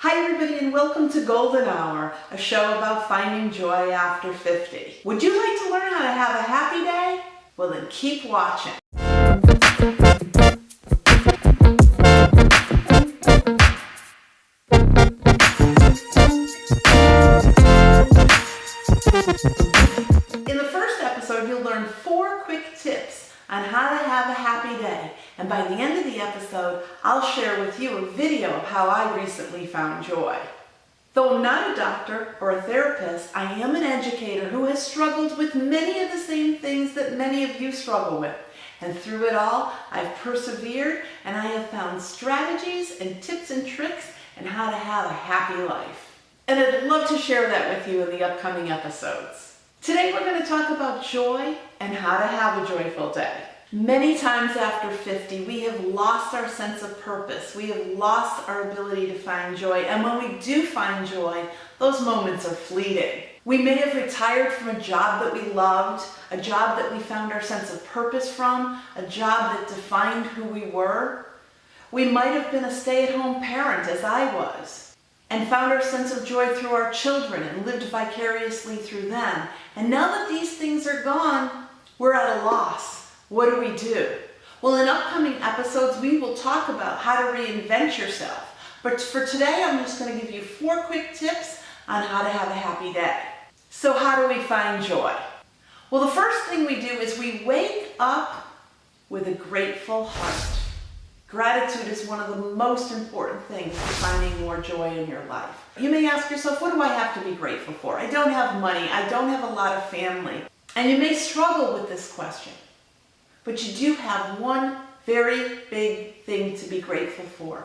Hi everybody and welcome to Golden Hour, a show about finding joy after 50. Would you like to learn how to have a happy day? Well then keep watching. In the first episode, you'll learn 4 quick tips on how to have a happy day. And by the end of the episode, I'll share with you a video of how I recently found joy. Though I'm not a doctor or a therapist, I am an educator who has struggled with many of the same things that many of you struggle with. And through it all, I've persevered and I have found strategies and tips and tricks on how to have a happy life. And I'd love to share that with you in the upcoming episodes. Today we're going to talk about joy and how to have a joyful day. Many times after 50, we have lost our sense of purpose. We have lost our ability to find joy. And when we do find joy, those moments are fleeting. We may have retired from a job that we loved, a job that we found our sense of purpose from, a job that defined who we were. We might have been a stay-at-home parent, as I was, and found our sense of joy through our children and lived vicariously through them. And now that these things are gone, we're at a loss. What do we do? Well, in upcoming episodes, we will talk about how to reinvent yourself. But for today, I'm just going to give you 4 quick tips on how to have a happy day. So how do we find joy? Well, the first thing we do is we wake up with a grateful heart. Gratitude is one of the most important things to finding more joy in your life. You may ask yourself, what do I have to be grateful for? I don't have money. I don't have a lot of family. And you may struggle with this question. But you do have one very big thing to be grateful for.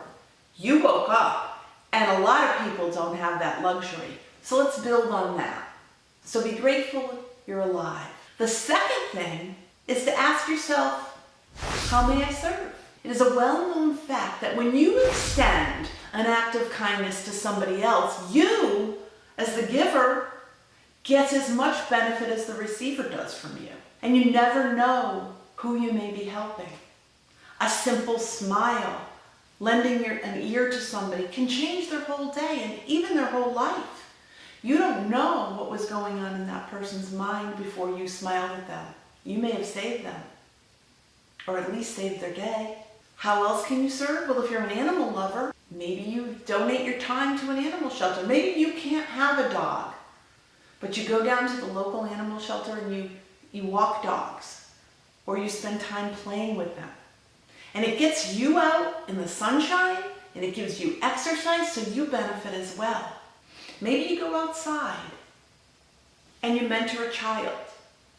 You woke up, and a lot of people don't have that luxury. So let's build on that. So be grateful you're alive. The second thing is to ask yourself, how may I serve? It is a well-known fact that when you extend an act of kindness to somebody else, you, as the giver, get as much benefit as the receiver does from you. And you never know who you may be helping. A simple smile, lending an ear to somebody can change their whole day and even their whole life. You don't know what was going on in that person's mind before you smiled at them. You may have saved them, or at least saved their day. How else can you serve? Well, if you're an animal lover, maybe you donate your time to an animal shelter. Maybe you can't have a dog, but you go down to the local animal shelter and you walk dogs. Or you spend time playing with them. And it gets you out in the sunshine, and it gives you exercise, so you benefit as well. Maybe you go outside, and you mentor a child.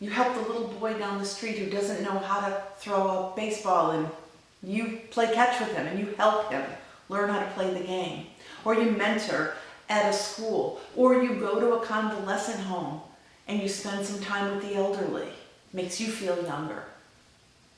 You help the little boy down the street who doesn't know how to throw a baseball, and you play catch with him, and you help him learn how to play the game. Or you mentor at a school, or you go to a convalescent home, and you spend some time with the elderly. Makes you feel younger.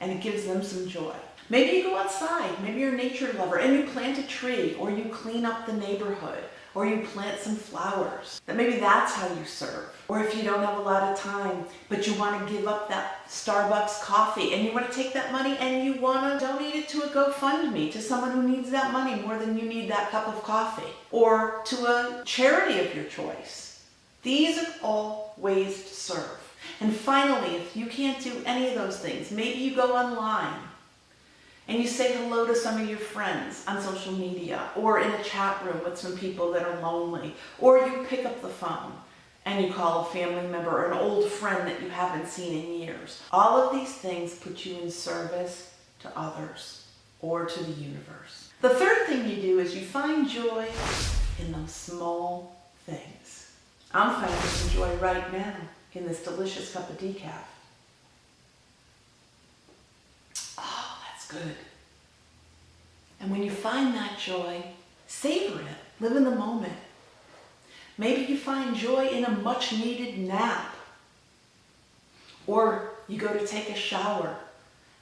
And it gives them some joy. Maybe you go outside, maybe you're a nature lover, and you plant a tree, or you clean up the neighborhood, or you plant some flowers. Maybe that's how you serve. Or if you don't have a lot of time, but you want to give up that Starbucks coffee, and you want to take that money and you want to donate it to a GoFundMe, to someone who needs that money more than you need that cup of coffee, or to a charity of your choice. These are all ways to serve. And finally, if you can't do any of those things, maybe you go online and you say hello to some of your friends on social media or in a chat room with some people that are lonely, or you pick up the phone and you call a family member or an old friend that you haven't seen in years. All of these things put you in service to others or to the universe. The third thing you do is you find joy in those small things. I'm finding some joy right now in this delicious cup of decaf. Oh, that's good. And when you find that joy, savor it. Live in the moment. Maybe you find joy in a much needed nap. Or you go to take a shower,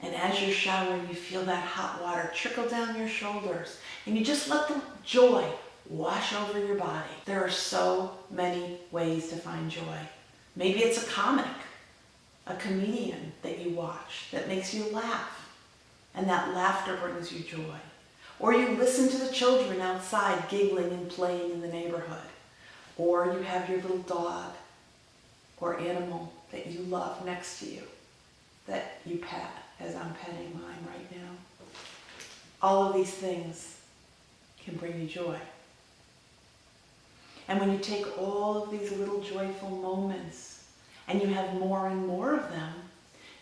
and as you're showering, you feel that hot water trickle down your shoulders, and you just let the joy wash over your body. There are so many ways to find joy. Maybe it's a comic, a comedian that you watch that makes you laugh, and that laughter brings you joy. Or you listen to the children outside giggling and playing in the neighborhood. Or you have your little dog or animal that you love next to you that you pet, as I'm petting mine right now. All of these things can bring you joy. And when you take all of these little joyful moments and you have more and more of them,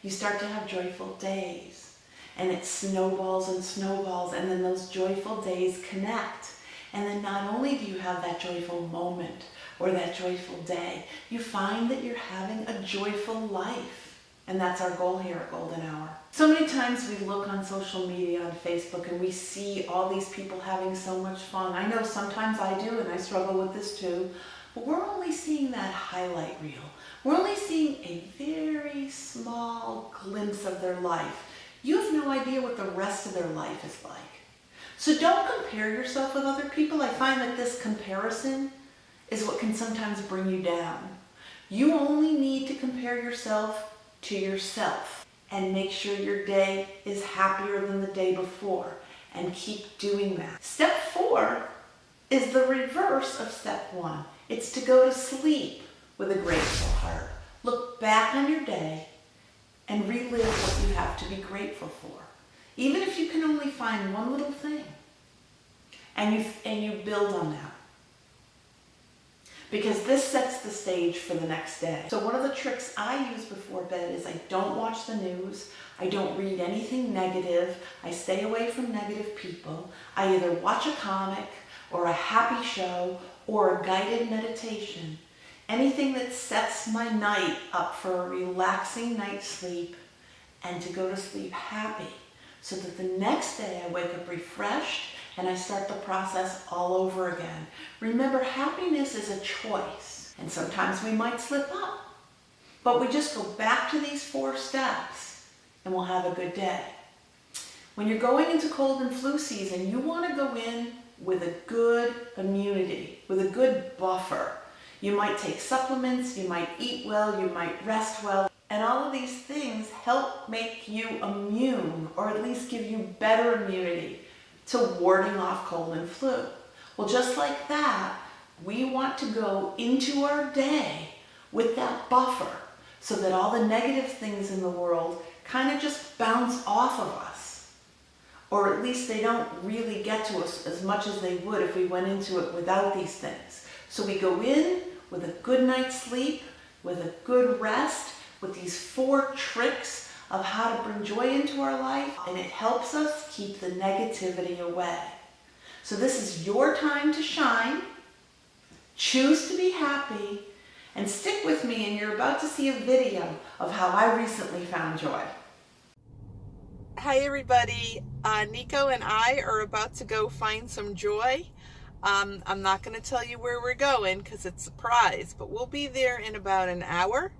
you start to have joyful days. And it snowballs and snowballs, and then those joyful days connect. And then not only do you have that joyful moment or that joyful day, you find that you're having a joyful life. And that's our goal here at Golden Hour. So many times we look on social media, on Facebook, and we see all these people having so much fun. I know sometimes I do, and I struggle with this too, but we're only seeing that highlight reel. We're only seeing a very small glimpse of their life. You have no idea what the rest of their life is like. So don't compare yourself with other people. I find that this comparison is what can sometimes bring you down. You only need to compare yourself to yourself and make sure your day is happier than the day before, and keep doing that. Step 4 is the reverse of step 1. It's to go to sleep with a grateful heart. Look back on your day and relive what you have to be grateful for. Even if you can only find one little thing, and you build on that. Because this sets the stage for the next day. So one of the tricks I use before bed is I don't watch the news, I don't read anything negative, I stay away from negative people. I either watch a comic or a happy show or a guided meditation. Anything that sets my night up for a relaxing night's sleep and to go to sleep happy, so that the next day I wake up refreshed and I start the process all over again. Remember, happiness is a choice, and sometimes we might slip up, but we just go back to these 4 steps and we'll have a good day. When you're going into cold and flu season, you want to go in with a good immunity, with a good buffer. You might take supplements, you might eat well, you might rest well, and all of these things help make you immune, or at least give you better immunity to warding off cold and flu. Well, just like that, we want to go into our day with that buffer so that all the negative things in the world kind of just bounce off of us. Or at least they don't really get to us as much as they would if we went into it without these things. So we go in with a good night's sleep, with a good rest, with these 4 tricks of how to bring joy into our life, and it helps us keep the negativity away. So this is your time to shine. Choose to be happy, and stick with me, and you're about to see a video of how I recently found joy. Hi everybody, Nico and I are about to go find some joy. I'm not going to tell you where we're going because it's a surprise, but we'll be there in about an hour.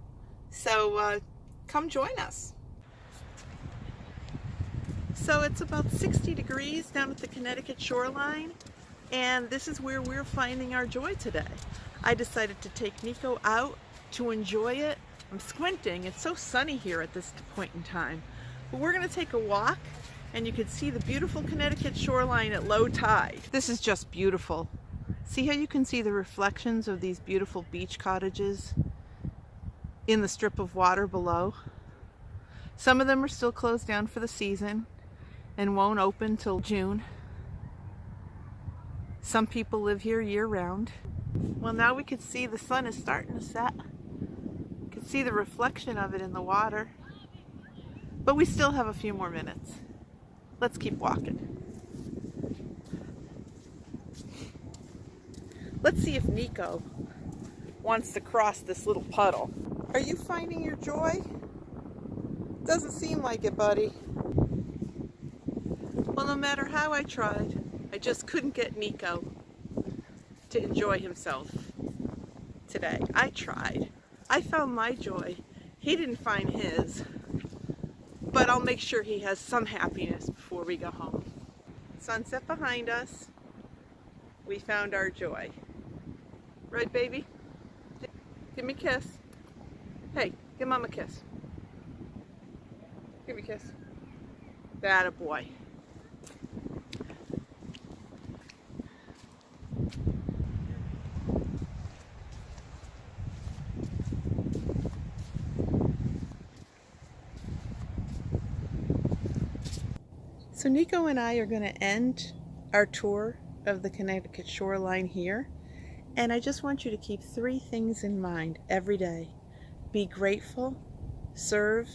So come join us. So it's about 60 degrees down at the Connecticut Shoreline, and this is where we're finding our joy today. I decided to take Nico out to enjoy it. I'm squinting, it's so sunny here at this point in time. But we're going to take a walk, and you can see the beautiful Connecticut shoreline at low tide. This is just beautiful. See how you can see the reflections of these beautiful beach cottages in the strip of water below? Some of them are still closed down for the season and won't open till June. Some people live here year-round. Well, now we can see the sun is starting to set. You can see the reflection of it in the water. But we still have a few more minutes. Let's keep walking. Let's see if Nico wants to cross this little puddle. Are you finding your joy? Doesn't seem like it, buddy. Well, no matter how I tried, I just couldn't get Nico to enjoy himself today. I tried. I found my joy. He didn't find his. But I'll make sure he has some happiness before we go home. Sunset behind us. We found our joy. Right, baby? Give me a kiss. Hey, give Mom a kiss. Give me a kiss. That a boy. So Nico and I are going to end our tour of the Connecticut Shoreline here. And I just want you to keep 3 things in mind every day. Be grateful, serve,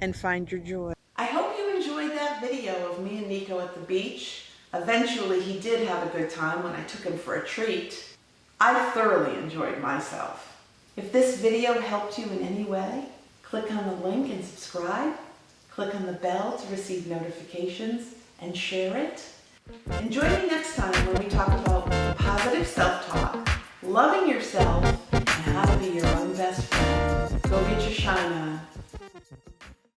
and find your joy. I hope you enjoyed that video of me and Nico at the beach. Eventually he did have a good time when I took him for a treat. I thoroughly enjoyed myself. If this video helped you in any way, click on the link and subscribe. Click on the bell to receive notifications and share it. And join me next time when we talk about positive self-talk, loving yourself, and how to be your own best friend. Go get your shine on.